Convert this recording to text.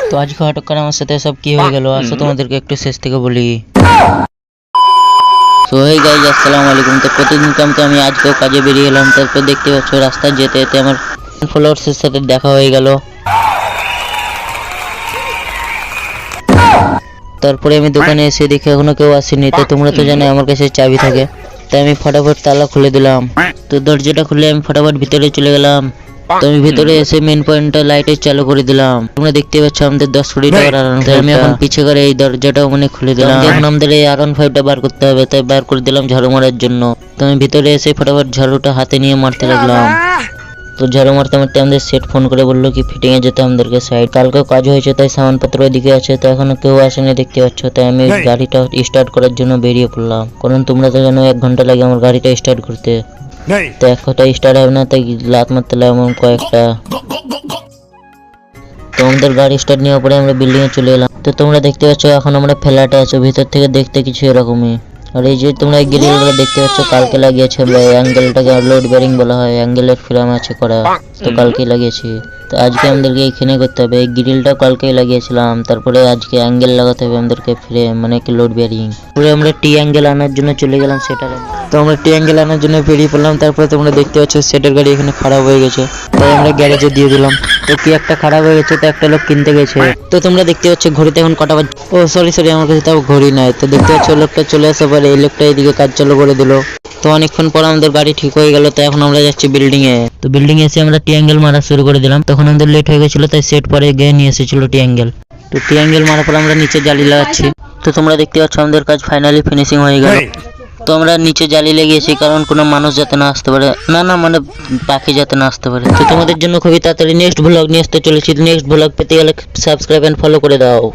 তো আজকে হঠাৎ করে আমার সাথে সব কি হয়ে গেল আসো তোমাদেরকে একটু শেষ থেকে বলি। সো হে গাইস, আসসালামু আলাইকুম। তো প্রতিদিন তো আমি আজকেও কাজে বেরিয়ে গেলাম। তারপর দেখতে পাচ্ছ রাস্তায় যেতে যেতে আমার ফলোয়ার্সের সাথে দেখা হয়ে গেল। তারপরে আমি দোকানে এসে দেখি এখনো কেউ আসেনি। তো তোমরা তো জানো আমার কাছে চাবি থাকে, তাই আমি ফটাফট তালা খুলে দিলাম। তো দরজাটা খুলে আমি ফটাফট ভিতরে চলে গেলাম। তো আমি ভিতরে এসে মেন পয়েন্টটা লাইটে চালু করে দিলাম। তোমরা দেখতে পাচ্ছ আমাদের 10 কোটি টাকার আমি এখন পিছে করে এই দরজাটাও খুলে দিলাম। এখন আমাদের এই R15টা বার করতে হবে, তাই বার করে দিলাম ঝাড়ু মারার জন্য। তো আমি ভিতরে এসে ফটাফট ঝাড়ুটা হাতে নিয়ে মারতে লাগলাম। তো ঝাড়ু মারতে মারতে আমাদের সেট ফোন করে বললো কি ফিটিং এ যেতে আমাদেরকে সাইড। কালকেও কাজ হয়েছে তাই সামানপত্র ওইদিকে আছে, তো এখনো কেউ আসেনি দেখতে পাচ্ছ। তাই আমি গাড়িটা স্টার্ট করার জন্য বেরিয়ে পড়লাম, কারণ তোমরা তো জানো 1 ঘন্টা লাগে আমার গাড়িটা স্টার্ট করতে। তো এক কথা স্টার্ট হবে না, তাই লাত মারতে লাগলাম কয়েকটা। তো আমাদের গাড়ি স্টার্ট নেওয়ার পরে আমরা বিল্ডিং এ চলে এলাম। তো তোমরা দেখতে পাচ্ছ এখন আমরা ফ্ল্যাটে আছি, ভিতর থেকে দেখতে কিছু এরকমই। আর এই যে তোমরা এই গ্রিলগুলো দেখতে পাচ্ছ কালকে লাগিয়েছে আমরা, অ্যাঙ্গেলটাকে লোড বেরিং বলা হয়, অ্যাঙ্গেলের ফ্রেম আছে করা, তো কালকে লাগিয়েছি। তো আজকে আমাদেরকে এইখানে করতে হবে, এই গ্রিলটা কালকেই লাগিয়েছিলাম। তারপরে আজকে অ্যাঙ্গেল লাগাতে হবে আমাদেরকে, ফ্রেম কি লোড বেরিং। পুরো আমরা টি অ্যাঙ্গেল আনার জন্য চলে গেলাম সেটার। তো আমরা টি অ্যাঙ্গেল আনার জন্য বেরিয়ে পড়লাম। তারপরে তোমরা দেখতে পাচ্ছ সেটের গাড়ি এখানে খারাপ হয়ে গেছে, তাই আমরা গ্যারেজে দিয়ে দিলাম। তো কি একটা খারাপ হয়ে গেছে, তো একটা লোক কিনতে গেছে। তো তোমরা দেখতে পাচ্ছ ঘড়িতে এখন কটা বাজে, ও সরি আমার কাছে তাও ঘড়ি নাই। তো দেখতে পাচ্ছ লোকটা চলে আসার পরে এই লোকটা এদিকে কাজ চালু করে দিল। তো অনেকক্ষণ পর আমাদের গাড়ি ঠিক হয়ে গেল। তো এখন আমরা যাচ্ছি বিল্ডিং এ। তো বিল্ডিং এ এসে আমরা টি অ্যাঙ্গেল মারা শুরু করে দিলাম। তখন আমাদের লেট হয়ে গেছিল, তাই সেট পরে গিয়ে নিয়ে এসেছিল টি অ্যাঙ্গেল। তো টি অ্যাঙ্গেল মারার পর আমরা নিচে জালি লাগাচ্ছি। তো তোমরা দেখতে পাচ্ছ আমাদের কাজ ফাইনালি ফিনিশিং হয়ে গেল। তো আমরা নিচে জালি লেগেছি, কারণ কোনো মানুষ যাতে না আসতে পারে, না পাখি যাতে না আসতে পারে। তো তোমাদের জন্য খুবই তাড়াতাড়ি নেক্সট ব্লগ নিয়ে আসতে চলেছি। নেক্সট ব্লগ পেতে গেলে সাবস্ক্রাইব এন্ড ফলো করে দাও।